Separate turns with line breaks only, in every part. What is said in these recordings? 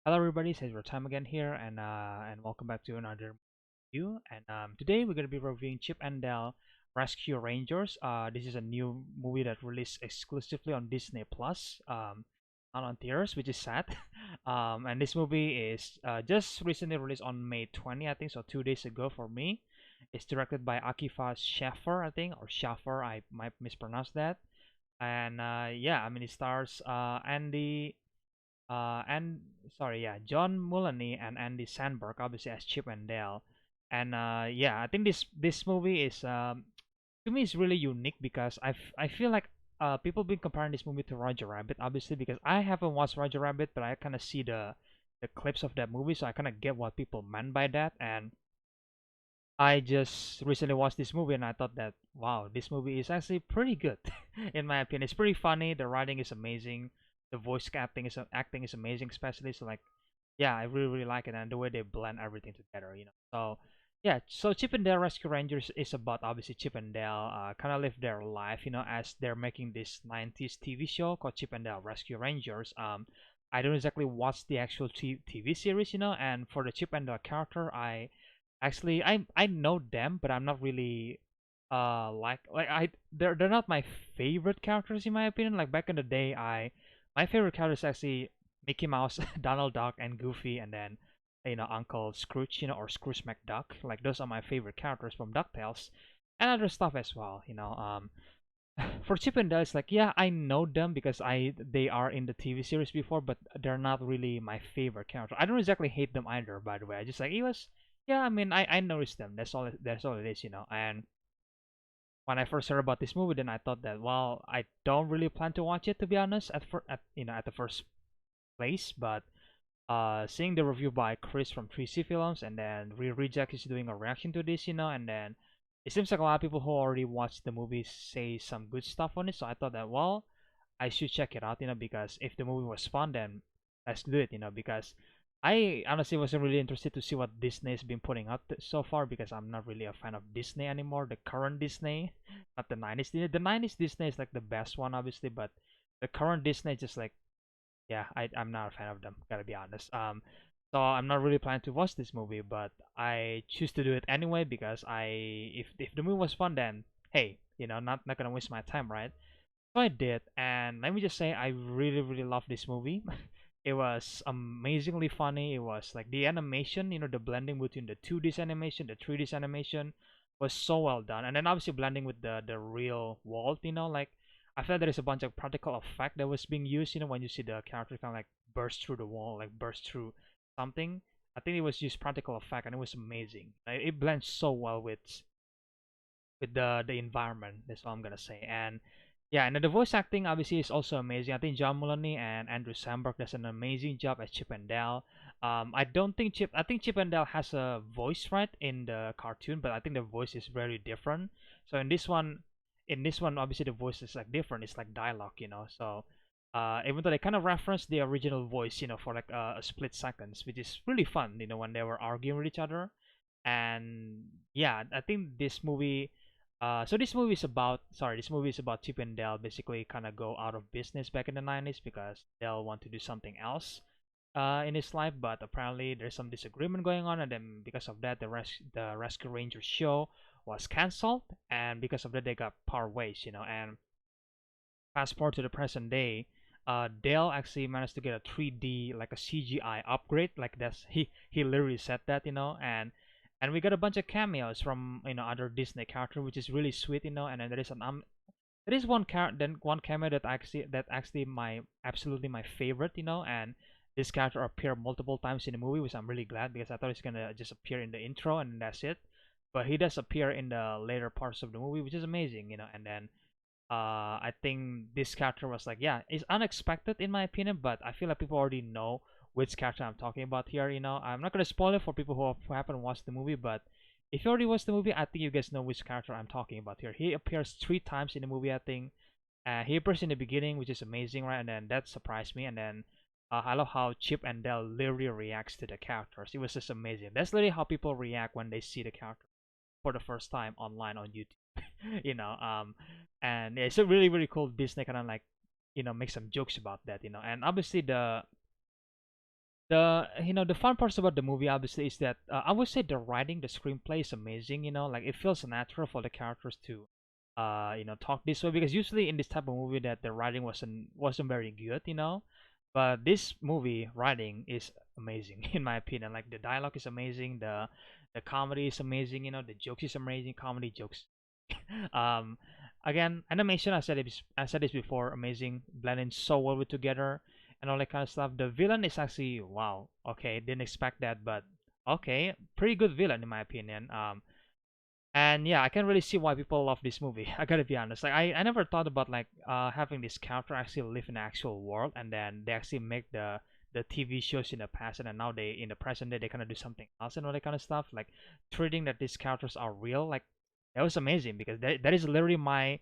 Hello, everybody. It's EzraTime again here, and welcome back to another review. And today we're gonna be reviewing Chip and Dale Rescue Rangers. This is a new movie that released exclusively on Disney Plus, not on theaters, which is sad. And this movie is just recently released on May 20, I think, so 2 days ago for me. It's directed by Akifa Schaffer, I think, or Schaffer. I might mispronounce that. And yeah, I mean, it stars and sorry, yeah, John Mulaney and Andy Samberg, obviously as Chip and Dale. And yeah, I think this movie is to me is really unique because I feel like people been comparing this movie to Roger Rabbit, obviously because I haven't watched Roger Rabbit, but I kind of see the clips of that movie, so I kind of get what people meant by that. And I just recently watched this movie and I thought that wow, this movie is actually pretty good in my opinion. It's pretty funny. The writing is amazing. The voice acting is amazing, especially so like yeah, I really like it and the way they blend everything together. So yeah, so Chip and Dale Rescue Rangers is about obviously Chip and Dale kind of live their life, as they're making this 90s TV show called Chip and Dale Rescue Rangers. I don't exactly watch the actual TV series, and for the Chip and Dale character, actually, I know them, but I'm not really like they're not my favorite characters in my opinion. Like back in the day, I my favorite characters actually Mickey Mouse, Donald Duck, and Goofy, and then Uncle Scrooge, or Scrooge McDuck. Like those are my favorite characters from DuckTales, and other stuff as well. For Chip and Dale, it's like yeah, I know them because they are in the TV series before, but they're not really my favorite character. I don't exactly hate them either, by the way. I just like it was yeah. I mean, I noticed them. That's all it is. And when I first heard about this movie, then I thought that well, I don't really plan to watch it to be honest at the first place, but seeing the review by Chris from 3C Films and then Reject is doing a reaction to this, and then it seems like a lot of people who already watched the movie say some good stuff on it. So I thought that well, I should check it out, because if the movie was fun, then let's do it, because I honestly wasn't really interested to see what Disney's been putting out so far because I'm not really a fan of Disney anymore. The current Disney, not the 90s Disney. The 90s Disney is like the best one, obviously, but the current Disney is just like yeah, I'm not a fan of them, gotta be honest. So I'm not really planning to watch this movie, but I choose to do it anyway because if the movie was fun, then hey, not gonna waste my time, right? So I did, and let me just say, I really love this movie. It was amazingly funny. It was like the animation, the blending between the 2D animation, the 3D animation was so well done, and then obviously blending with the real world, like I felt there is a bunch of practical effect that was being used, when you see the character kind of like burst through the wall, like burst through something. I think it was just practical effect, and it was amazing. Like, it blends so well with the environment. That's all I'm gonna say. And yeah, and then the voice acting obviously is also amazing. I think John Mulaney and Andrew Samberg does an amazing job as Chip and Dale. I don't think Chip. I think Chip and Dale has a voice right in the cartoon, but I think the voice is very different. So in this one, obviously the voice is like different. It's like dialogue. So even though they kind of reference the original voice, for like a split seconds, which is really fun. When they were arguing with each other, and yeah, I think this movie so this movie is about Chip and Dale basically kind of go out of business back in the 90s because Dale want to do something else in his life, but apparently there's some disagreement going on, and then because of that, the Rescue Rangers show was cancelled, and because of that, they got part ways, and fast forward to the present day. Dale actually managed to get a 3D like a CGI upgrade, like he literally said that, and we got a bunch of cameos from other Disney character, which is really sweet, and then there is one cameo that actually my absolutely my favorite, and this character appeared multiple times in the movie, which I'm really glad because I thought he's gonna just appear in the intro and that's it, but he does appear in the later parts of the movie, which is amazing, and then I think this character was like, yeah, it's unexpected in my opinion, but I feel like people already know which character I'm talking about here. I'm not gonna spoil it for people who haven't watched the movie, but if you already watched the movie, I think you guys know which character I'm talking about here. He appears 3 times in the movie, I think. He appears in the beginning, which is amazing, right? And then that surprised me. And then I love how Chip and Dale literally reacts to the characters. It was just amazing. That's literally how people react when they see the character for the first time online on YouTube. And yeah, it's a really cool. Disney kind of like make some jokes about that, and obviously The fun parts about the movie obviously is that I would say the writing, the screenplay is amazing. Like it feels natural for the characters to talk this way, because usually in this type of movie that the writing wasn't very good. But this movie writing is amazing in my opinion. Like the dialogue is amazing, the comedy is amazing. The jokes is amazing, comedy jokes. um, Again, animation, I said this before, amazing, blending so well with together and all that kind of stuff. The villain is actually wow. Okay, didn't expect that, but okay, pretty good villain in my opinion. And yeah, I can really see why people love this movie. I gotta be honest. Like I never thought about like having this character actually live in the actual world, and then they actually make the TV shows in the past, and then now they in the present day they kind of do something else and all that kind of stuff. Like treating that these characters are real. Like that was amazing, because that is literally my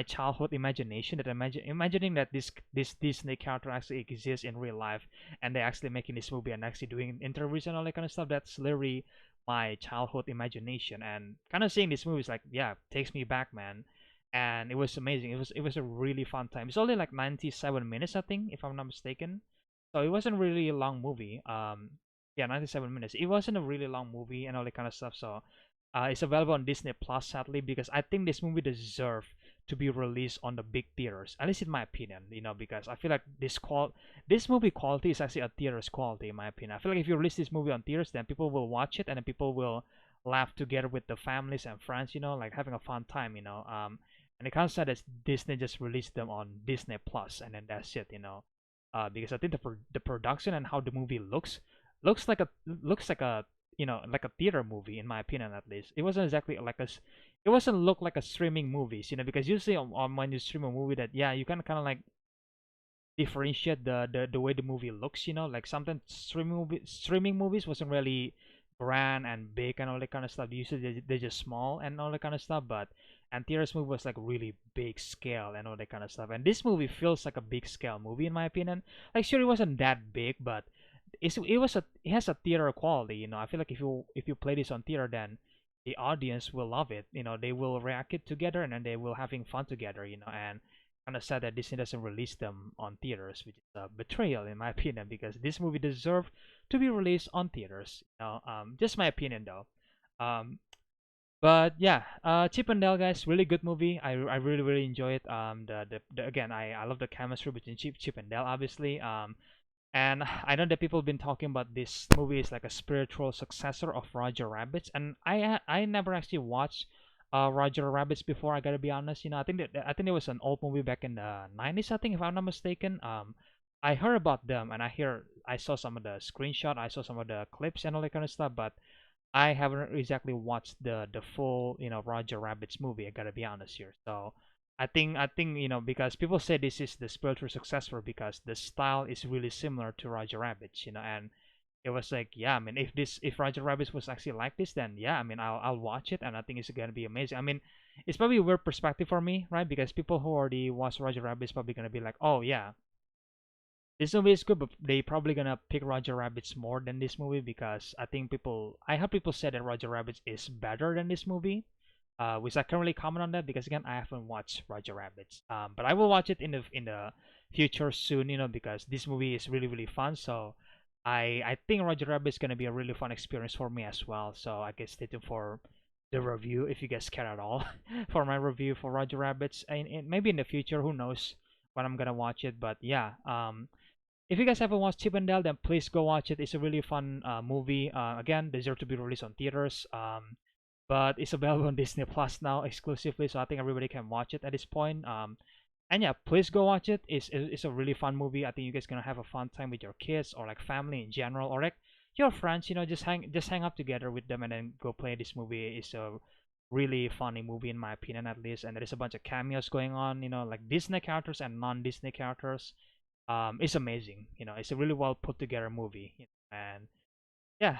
childhood imagination. That imagining that this Disney character actually exists in real life, and they actually making this movie and actually doing interviews and all that kind of stuff. That's literally my childhood imagination, and kind of seeing this movie is like, yeah, takes me back, man. And it was amazing. It was a really fun time. It's only like 97 minutes, I think, if I'm not mistaken. So it wasn't really a long movie. Yeah, 97 minutes. It wasn't a really long movie and all that kind of stuff. So it's available on Disney Plus, sadly, because I think this movie deserves to be released on the big theaters, at least in my opinion. Because I feel like this movie quality is actually a theaters quality, in my opinion. I feel like if you release this movie on theaters, then people will watch it, and then people will laugh together with the families and friends, like having a fun time. And it kind of sad that Disney just released them on Disney Plus, and then that's it. Because I think the production and how the movie looks like a like a theater movie, in my opinion. At least it wasn't exactly it wasn't look like a streaming movies, because usually on when you stream a movie, that yeah, you can kind of like differentiate the way the movie looks. Like sometimes streaming movies wasn't really grand and big and all that kind of stuff. Usually they're just small and all that kind of stuff. But and theaters movie was like really big scale and all that kind of stuff. And this movie feels like a big scale movie, in my opinion. Like sure, it wasn't that big, but it has a theater quality. I feel like if you play this on theater, then the audience will love it. They will react it together, and then they will having fun together. And kind of sad that Disney doesn't release them on theaters, which is a betrayal in my opinion, because this movie deserved to be released on theaters. Just my opinion though. Um, but yeah, Chip and Dale, guys, really good movie. I really really enjoy it. The again, I love the chemistry between Chip and Dale, obviously. And I know that people have been talking about this movie is like a spiritual successor of Roger Rabbit's, and I never actually watched Roger Rabbit's before. I gotta be honest. I think there was an old movie back in the 90s. I think, if I'm not mistaken. I heard about them, and I saw some of the screenshot. I saw some of the clips and all that kind of stuff, but I haven't exactly watched the full Roger Rabbit's movie. I gotta be honest here. So I think because people say this is the spiritual successor because the style is really similar to Roger Rabbit's. And it was like, yeah, I mean, if Roger Rabbit was actually like this, then yeah, I mean, I'll watch it, and I think it's gonna be amazing. I mean, it's probably a weird perspective for me, right? Because people who already watched Roger Rabbit is probably gonna be like, oh yeah, this movie is good, but they probably gonna pick Roger Rabbit's more than this movie, because I heard people say that Roger Rabbit is better than this movie, which I can't really comment on that, because again, I haven't watched Roger Rabbit. But I will watch it in the future soon, because this movie is really really fun. So I think Roger Rabbit is gonna be a really fun experience for me as well. So I guess stay tuned for the review, if you guys care at all, for my review for Roger Rabbits, and maybe in the future, who knows when I'm gonna watch it. But yeah, if you guys haven't watched Chip and Dale, then please go watch it. It's a really fun movie. Again, deserve to be released on theaters. But it's available on Disney Plus now exclusively, so I think everybody can watch it at this point. And yeah, please go watch it. It's a really fun movie. I think you guys gonna have a fun time with your kids, or like family in general, or like your friends. Just hang up together with them and then go play this movie. It's a really funny movie in my opinion, at least. And there is a bunch of cameos going on. Like Disney characters and non-Disney characters. It's amazing. It's a really well put together movie. And yeah,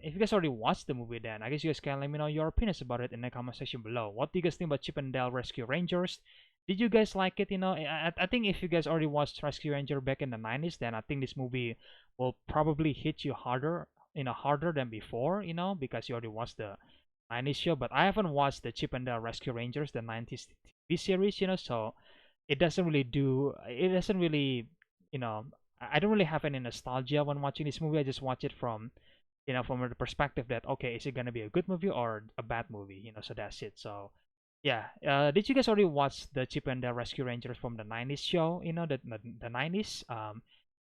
if you guys already watched the movie, then I guess you guys can let me know your opinions about it in the comment section below. What do you guys think about Chip and Dale Rescue Rangers? Did you guys like it? I think if you guys already watched Rescue Ranger back in the 90s, then I think this movie will probably hit you harder than before, because you already watched the 90s show. But I haven't watched the Chip and Dale Rescue Rangers, the 90s TV series, so it doesn't really, you know, I don't really have any nostalgia when watching this movie. I just watch it from, from the perspective that, okay, is it gonna be a good movie or a bad movie? So that's it. So yeah, did you guys already watch the Chip and the Rescue Rangers from the '90s show? The '90s.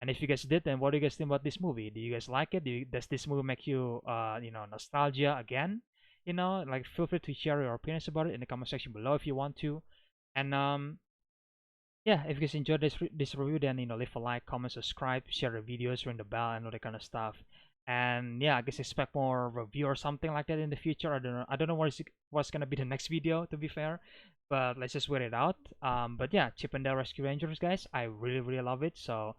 And if you guys did, then what do you guys think about this movie? Do you guys like it? Does this movie make you, nostalgia again? Like, feel free to share your opinions about it in the comment section below if you want to. And yeah, if you guys enjoyed this review, then leave a like, comment, subscribe, share the videos, ring the bell, and all that kind of stuff. And yeah, I guess expect more review or something like that in the future. I don't know what's gonna be the next video, to be fair, but let's just wait it out. But yeah, Chip and Dale Rescue Rangers, guys, I really really love it. So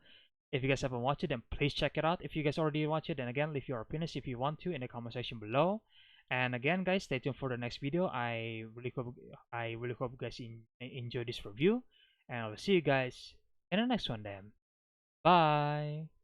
if you guys haven't watched it, then please check it out. If you guys already watched it, then again, leave your opinions if you want to in the comment section below. And again, guys, stay tuned for the next video. I really hope you guys enjoy this review, and I'll see you guys in the next one then. Bye.